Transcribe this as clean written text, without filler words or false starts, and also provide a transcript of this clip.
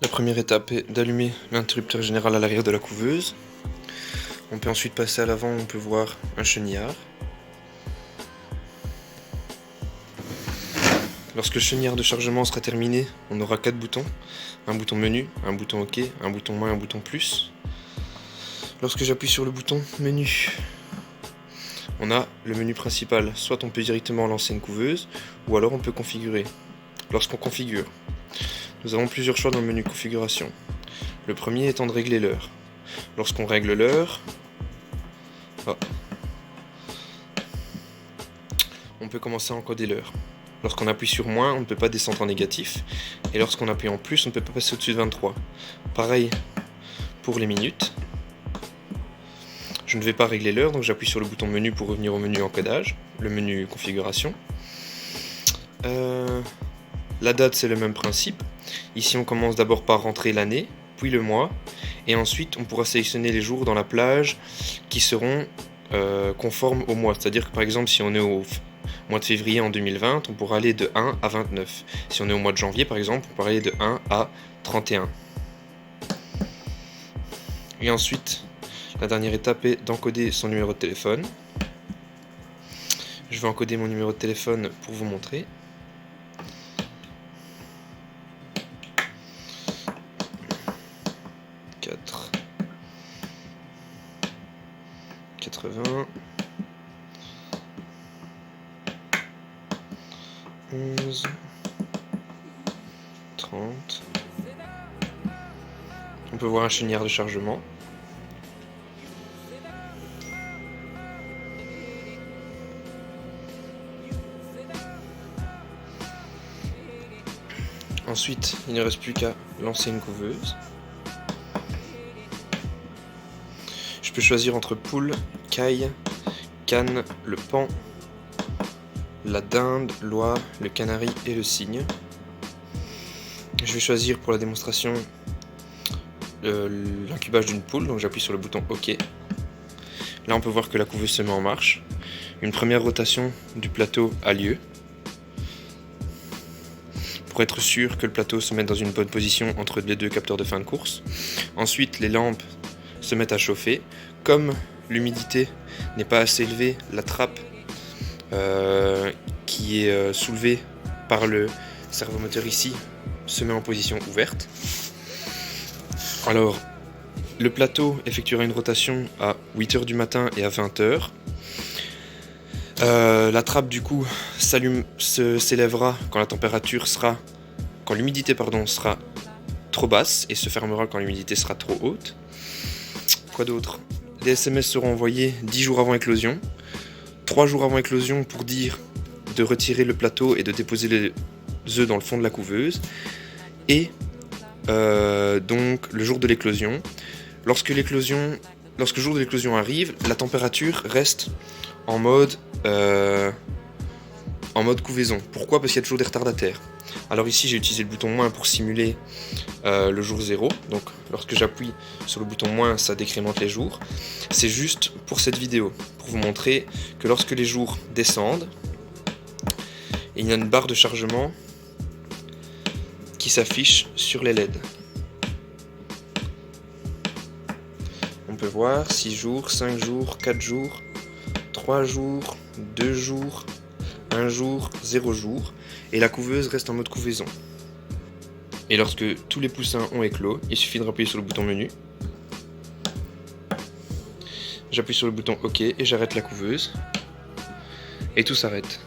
La première étape est d'allumer l'interrupteur général à l'arrière de la couveuse. On peut ensuite passer à l'avant où on peut voir un chenillard. Lorsque le chenillard de chargement sera terminé, on aura 4 boutons. Un bouton menu, un bouton OK, un bouton moins, un bouton plus. Lorsque j'appuie sur le bouton menu, on a le menu principal. Soit on peut directement lancer une couveuse, ou alors on peut configurer. Lorsqu'on configure, nous avons plusieurs choix dans le menu configuration. Le premier étant de régler l'heure. Lorsqu'on règle l'heure, on peut commencer à encoder l'heure. Lorsqu'on appuie sur moins, on ne peut pas descendre en négatif. Et lorsqu'on appuie en plus, on ne peut pas passer au-dessus de 23. Pareil pour les minutes. Je ne vais pas régler l'heure, donc j'appuie sur le bouton menu pour revenir au menu encodage, le menu configuration. La date, c'est le même principe. Ici, on commence d'abord par rentrer l'année, puis le mois, et ensuite on pourra sélectionner les jours dans la plage qui seront conformes au mois. C'est-à-dire que par exemple, si on est au mois de février en 2020, on pourra aller de 1 à 29. Si on est au mois de janvier, par exemple, on pourra aller de 1 à 31. Et ensuite, la dernière étape est d'encoder son numéro de téléphone. Je vais encoder mon numéro de téléphone pour vous montrer. « 4 80 11 30 ». On peut voir un chenillard de chargement. Ensuite, il ne reste plus qu'à lancer une couveuse. Je peux choisir entre poule, caille, canne, le paon, la dinde, l'oie, le canari et le cygne. Je vais choisir pour la démonstration l'incubage d'une poule, donc j'appuie sur le bouton OK. Là on peut voir que la couveuse se met en marche. Une première rotation du plateau a lieu, pour être sûr que le plateau se mette dans une bonne position entre les deux capteurs de fin de course. Ensuite les lampes se mettent à chauffer. Comme l'humidité n'est pas assez élevée, la trappe qui est soulevée par le servomoteur ici se met en position ouverte. Alors, le plateau effectuera une rotation à 8h du matin et à 20h. La trappe du coup s'élèvera quand la température sera, quand l'humidité sera trop basse et se fermera quand l'humidité sera trop haute. Quoi d'autre? Les SMS seront envoyés 10 jours avant éclosion, 3 jours avant éclosion pour dire de retirer le plateau et de déposer les œufs dans le fond de la couveuse, et donc le jour de l'éclosion. Lorsque le jour de l'éclosion arrive, la température reste en mode couvaison. Pourquoi? Parce qu'il y a toujours des retardataires. Alors ici j'ai utilisé le bouton moins pour simuler le jour 0. Donc lorsque j'appuie sur le bouton moins, ça décrémente les jours. C'est juste pour cette vidéo, pour vous montrer que lorsque les jours descendent, il y a une barre de chargement qui s'affiche sur les LED. On peut voir 6 jours, 5 jours, 4 jours, 3 jours, 2 jours, 1 jour, 0 jour, et la couveuse reste en mode couvaison. Et lorsque tous les poussins ont éclos, il suffit de appuyer sur le bouton menu. J'appuie sur le bouton OK et j'arrête la couveuse. Et tout s'arrête.